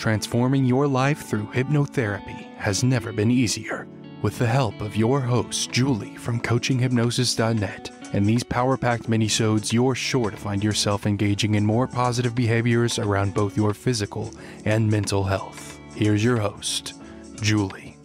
transforming your life through hypnotherapy has never been easier. With the help of your host, Julie from CoachingHypnosis.net, and these power-packed minisodes, you're sure to find yourself engaging in more positive behaviors around both your physical and mental health. Here's your host, Julie.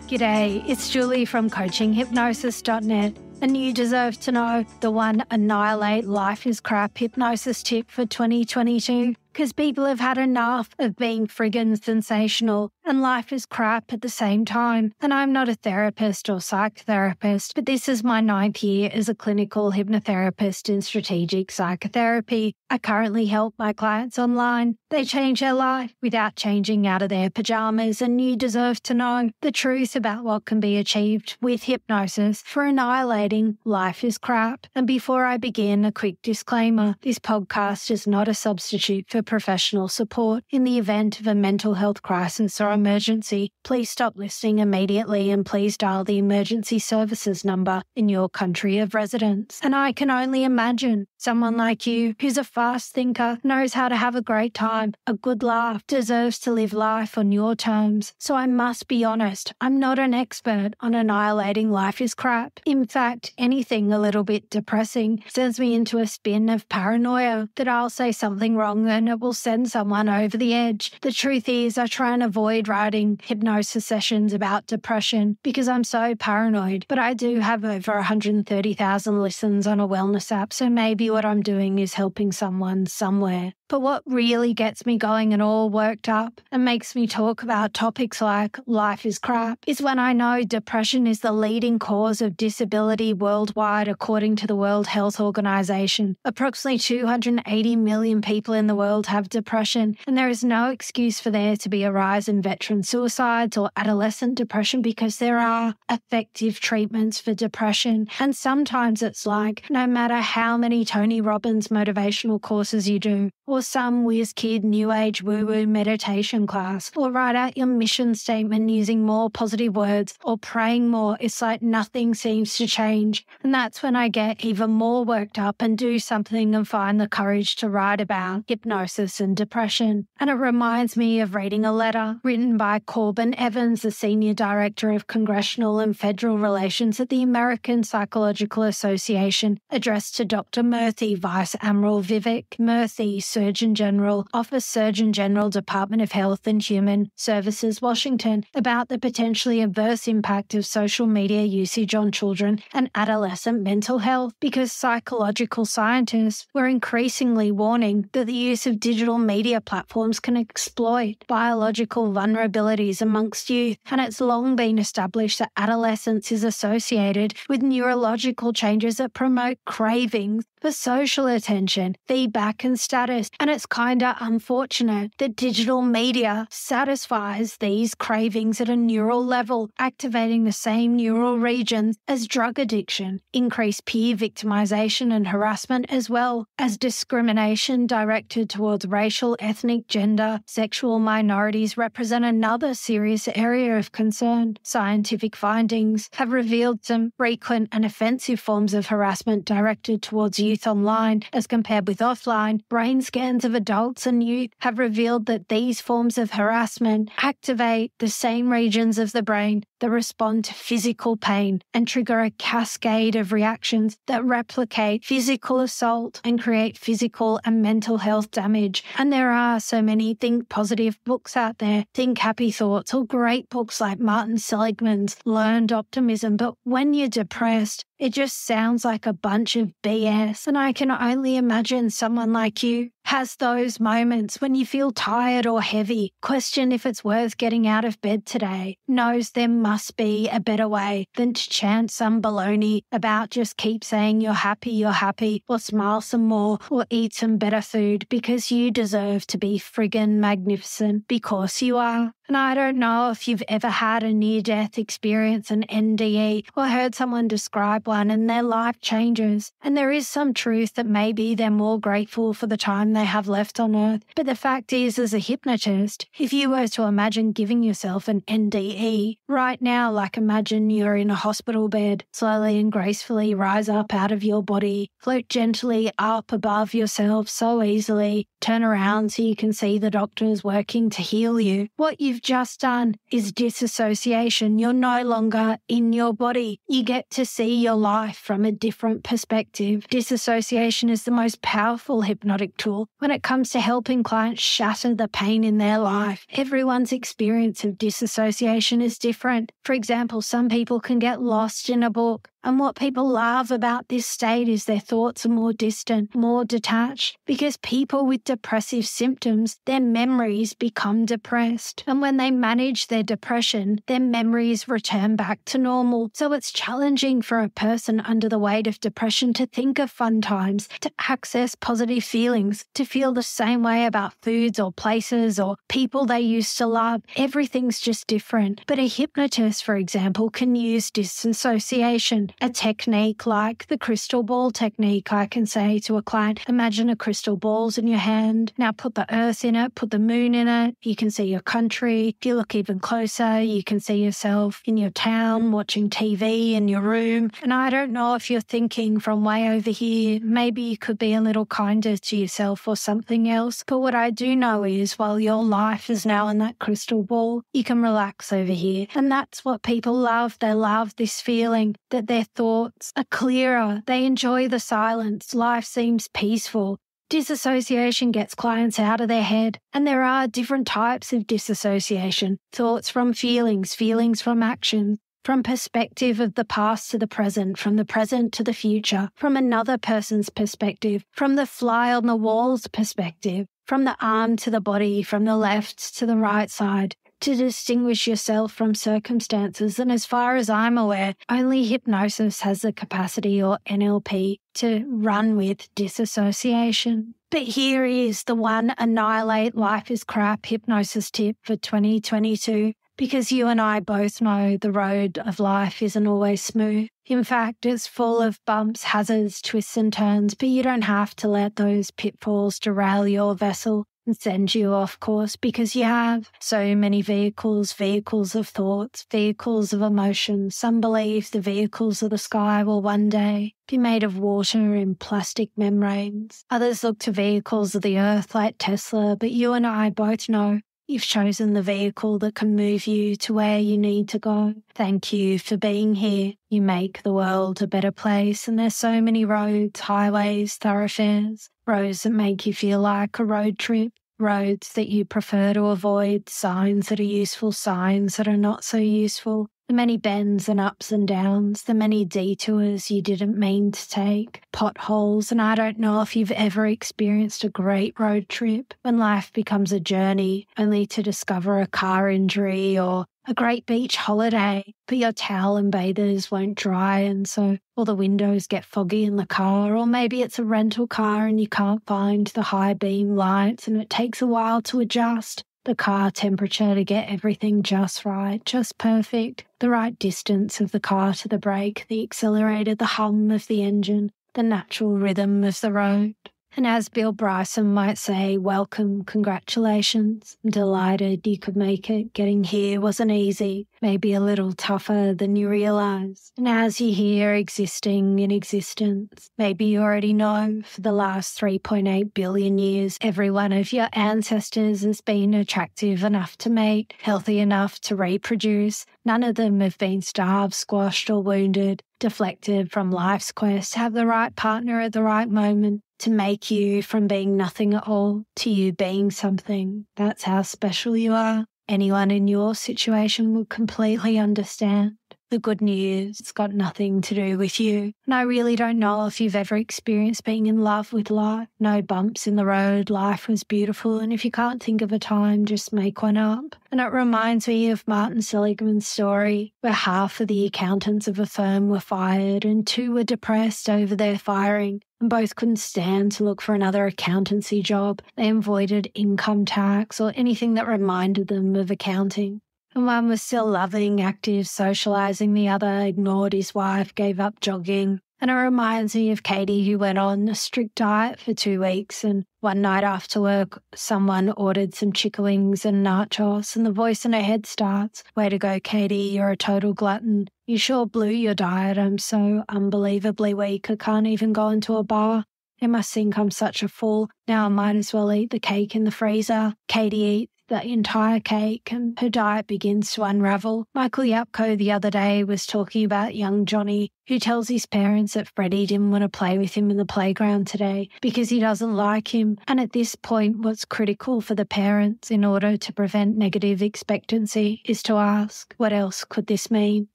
G'day, it's Julie from CoachingHypnosis.net, and you deserve to know the one Annihilate Life is Crap hypnosis tip for 2022. Because people have had enough of being friggin' sensational and life is crap at the same time. And I'm not a therapist or psychotherapist, but this is my 9th year as a clinical hypnotherapist in strategic psychotherapy. I currently help my clients online. They change their life without changing out of their pajamas, and you deserve to know the truth about what can be achieved with hypnosis for annihilating life is crap. And before I begin, a quick disclaimer. This podcast is not a substitute for professional support. In the event of a mental health crisis or emergency, please stop listening immediately and please dial the emergency services number in your country of residence. And I can only imagine someone like you, who's a fast thinker, knows how to have a great time, a good laugh, deserves to live life on your terms. So I must be honest, I'm not an expert on annihilating life is crap. In fact, anything a little bit depressing sends me into a spin of paranoia that I'll say something wrong and it will send someone over the edge. The truth is, I try and avoid writing hypnosis sessions about depression because I'm so paranoid, but I do have over 130,000 listens on a wellness app, so maybe what I'm doing is helping someone somewhere. But what really gets me going and all worked up and makes me talk about topics like life is crap is when I know depression is the leading cause of disability worldwide according to the World Health Organization. Approximately 280 million people in the world have depression, and there is no excuse for there to be a rise in veteran suicides or adolescent depression because there are effective treatments for depression. And sometimes it's like, no matter how many Tony Robbins motivational courses you do, or some whiz kid new age woo-woo meditation class, or write out your mission statement using more positive words, or praying more, it's like nothing seems to change. And that's when I get even more worked up and do something and find the courage to write about hypnosis and depression. And it reminds me of reading a letter written by Corbin Evans, the Senior Director of Congressional and Federal Relations at the American Psychological Association, addressed to Dr. Murthy, Vice Admiral Vivek Murthy, Surgeon General, Office Surgeon General, Department of Health and Human Services, Washington, about the potentially adverse impact of social media usage on children and adolescent mental health, because psychological scientists were increasingly warning that the use of digital media platforms can exploit biological vulnerabilities amongst youth, and it's long been established that adolescence is associated with neurological changes that promote cravings for social attention, feedback and status. And it's kinda unfortunate that digital media satisfies these cravings at a neural level, activating the same neural regions as drug addiction, increased peer victimization and harassment, as well as discrimination directed towards racial, ethnic, gender, sexual minorities represent another serious area of concern. Scientific findings have revealed some frequent and offensive forms of harassment directed towards youth online as compared with offline. Brain scans of adults and youth have revealed that these forms of harassment activate the same regions of the brain that respond to physical pain and trigger a cascade of reactions that replicate physical assault and create physical and mental health damage. And there are so many think positive books out there, think happy thoughts, or great books like Martin Seligman's Learned Optimism. But when you're depressed, it just sounds like a bunch of BS. And I can only imagine someone like you has those moments when you feel tired or heavy, question if it's worth getting out of bed today, knows there must be a better way than to chant some baloney about just keep saying you're happy, or smile some more, or eat some better food, because you deserve to be friggin' magnificent, because you are. And I don't know if you've ever had a near-death experience, an NDE, or heard someone describe one and their life changes. And there is some truth that maybe they're more grateful for the time they have left on earth. But the fact is, as a hypnotist, if you were to imagine giving yourself an NDE right now, like imagine you're in a hospital bed, slowly and gracefully rise up out of your body, float gently up above yourself so easily, turn around so you can see the doctors working to heal you. What you've just done is disassociation. You're no longer in your body. You get to see your life from a different perspective. Disassociation is the most powerful hypnotic tool when it comes to helping clients shatter the pain in their life. Everyone's experience of disassociation is different. For example, some people can get lost in a book. And what people love about this state is their thoughts are more distant, more detached, because people with depressive symptoms, their memories become depressed. And when they manage their depression, their memories return back to normal. So it's challenging for a person under the weight of depression to think of fun times, to access positive feelings, to feel the same way about foods or places or people they used to love. Everything's just different. But a hypnotist, for example, can use disassociation. A technique like the crystal ball technique, I can say to a client, imagine a crystal ball's in your hand. Now put the earth in it, put the moon in it. You can see your country. If you look even closer, you can see yourself in your town, watching TV in your room. And I don't know if you're thinking from way over here, maybe you could be a little kinder to yourself or something else. But what I do know is while your life is now in that crystal ball, you can relax over here. And that's what people love. They love this feeling that their thoughts are clearer. They enjoy the silence. Life seems peaceful. Disassociation gets clients out of their head, and there are different types of disassociation. Thoughts from feelings, feelings from action, from perspective of the past to the present, from the present to the future, from another person's perspective, from the fly on the wall's perspective, from the arm to the body, from the left to the right side, to distinguish yourself from circumstances. And as far as I'm aware, only hypnosis has the capacity, or NLP, to run with disassociation. But here is the one Annihilate Life is Crap hypnosis tip for 2022. Because you and I both know the road of life isn't always smooth. In fact, it's full of bumps, hazards, twists and turns, but you don't have to let those pitfalls derail your vessel and send you off course, because you have so many vehicles of thoughts, vehicles of emotion. Some believe the vehicles of the sky will one day be made of water and plastic membranes. Others look to vehicles of the earth like Tesla, but you and I both know you've chosen the vehicle that can move you to where you need to go. Thank you for being here. You make the world a better place, and there's so many roads, highways, thoroughfares, roads that make you feel like a road trip, roads that you prefer to avoid, signs that are useful, signs that are not so useful. The many bends and ups and downs, the many detours you didn't mean to take, potholes, and I don't know if you've ever experienced a great road trip when life becomes a journey only to discover a car injury or a great beach holiday, but your towel and bathers won't dry and so all the windows get foggy in the car, or maybe it's a rental car and you can't find the high beam lights and it takes a while to adjust the car temperature to get everything just right, just perfect, the right distance of the car to the brake, the accelerator, the hum of the engine, the natural rhythm of the road. And as Bill Bryson might say, welcome, congratulations. I'm delighted you could make it. Getting here wasn't easy, maybe a little tougher than you realize. And as you're here existing in existence, maybe you already know for the last 3.8 billion years, every one of your ancestors has been attractive enough to mate, healthy enough to reproduce. None of them have been starved, squashed or wounded, deflected from life's quest, have the right partner at the right moment to make you from being nothing at all to you being something. That's how special you are. Anyone in your situation would completely understand. The good news, it's got nothing to do with you. And I really don't know if you've ever experienced being in love with life. No bumps in the road, life was beautiful. And if you can't think of a time, just make one up. And it reminds me of Martin Seligman's story, where half of the accountants of a firm were fired and 2 were depressed over their firing. And both couldn't stand to look for another accountancy job. They avoided income tax or anything that reminded them of accounting. And one was still loving, active, socializing. The other ignored his wife, gave up jogging. And it reminds me of Katie, who went on a strict diet for 2 weeks and One night after work, someone ordered some chicken wings and nachos, and the voice in her head starts, "Way to go, Katie, you're a total glutton. You sure blew your diet. I'm so unbelievably weak, I can't even go into a bar. They must think I'm such a fool. Now I might as well eat the cake in the freezer." Katie eats the entire cake and her diet begins to unravel. Michael Yapko the other day was talking about young Johnny, who tells his parents that Freddie didn't want to play with him in the playground today because he doesn't like him. And at this point, what's critical for the parents in order to prevent negative expectancy is to ask, what else could this mean?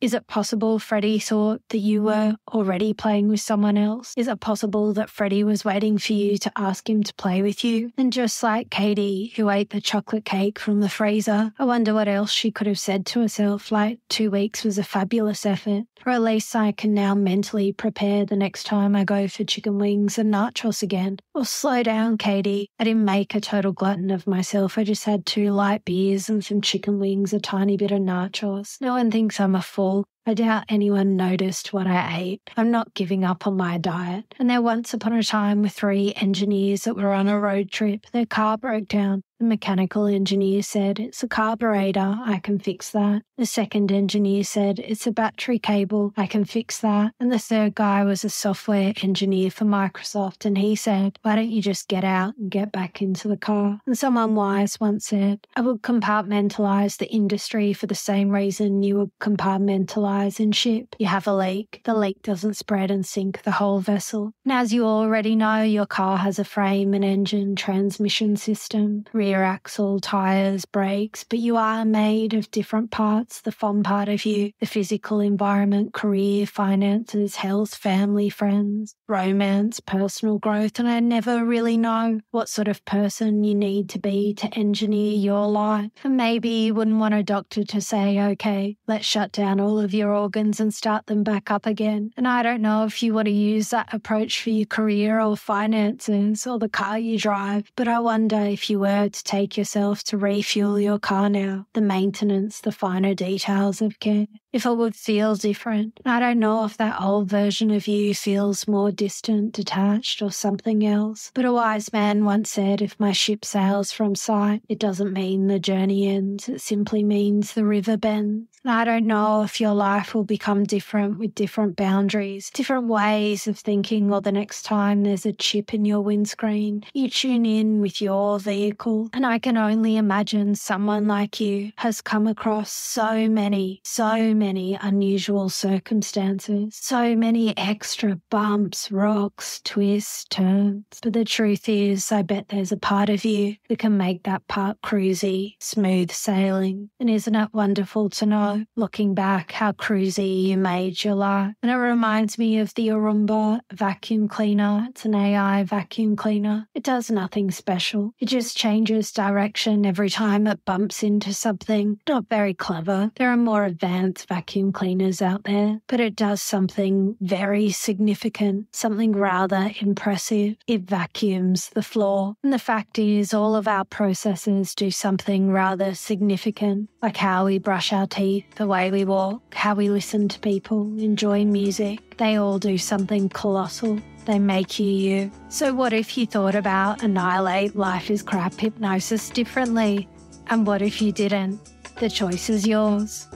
Is it possible Freddie thought that you were already playing with someone else? Is it possible that Freddie was waiting for you to ask him to play with you? And just like Katie, who ate the chocolate cake from the freezer, I wonder what else she could have said to herself, like 2 weeks was a fabulous effort, or at least I can now mentally prepare the next time I go for chicken wings and nachos again. Or slow down, Katie. I didn't make a total glutton of myself. I just had 2 light beers and some chicken wings, a tiny bit of nachos. No one thinks I'm a fool. I doubt anyone noticed what I ate. I'm not giving up on my diet. And there once upon a time were 3 engineers that were on a road trip. Their car broke down. The mechanical engineer said, "It's a carburetor, I can fix that." The second engineer said, "It's a battery cable, I can fix that." And the third guy was a software engineer for Microsoft, and he said, "Why don't you just get out and get back into the car?" And someone wise once said, "I would compartmentalize the industry for the same reason you would compartmentalize in ship. You have a leak. The leak doesn't spread and sink the whole vessel." And as you already know, your car has a frame, an engine, transmission system, rear axle, tires, brakes, but you are made of different parts. The fun part of you, the physical environment, career, finances, health, family, friends, romance, personal growth, and I never really know what sort of person you need to be to engineer your life. And maybe you wouldn't want a doctor to say, "Okay, let's shut down all of your organs and start them back up again." And I don't know if you want to use that approach for your career or finances or the car you drive, but I wonder if you were to take yourself to refuel your car now, the maintenance, the finer details of care, if it would feel different. I don't know if that old version of you feels more distant, detached, or something else. But a wise man once said, "If my ship sails from sight, it doesn't mean the journey ends. It simply means the river bends." And I don't know if your life will become different with different boundaries, different ways of thinking, or the next time there's a chip in your windscreen, you tune in with your vehicle. And I can only imagine someone like you has come across so many unusual circumstances, so many extra bumps, rocks, twists, turns. But the truth is, I bet there's a part of you that can make that part cruisy, smooth sailing. And isn't it wonderful to know, looking back, how cruisy you made your life? And it reminds me of the Roomba vacuum cleaner. It's an AI vacuum cleaner. It does nothing special. It just changes direction every time it bumps into something. Not very clever. There are more advanced vacuum cleaners out there, but it does something very significant, something rather impressive. It vacuums the floor. And the fact is, all of our processes do something rather significant, like how we brush our teeth, the way we walk, how we listen to people, enjoy music. They all do something colossal. They make you. So what if you thought about Annihilate Life is Crap Hypnosis differently? And what if you didn't? The choice is yours.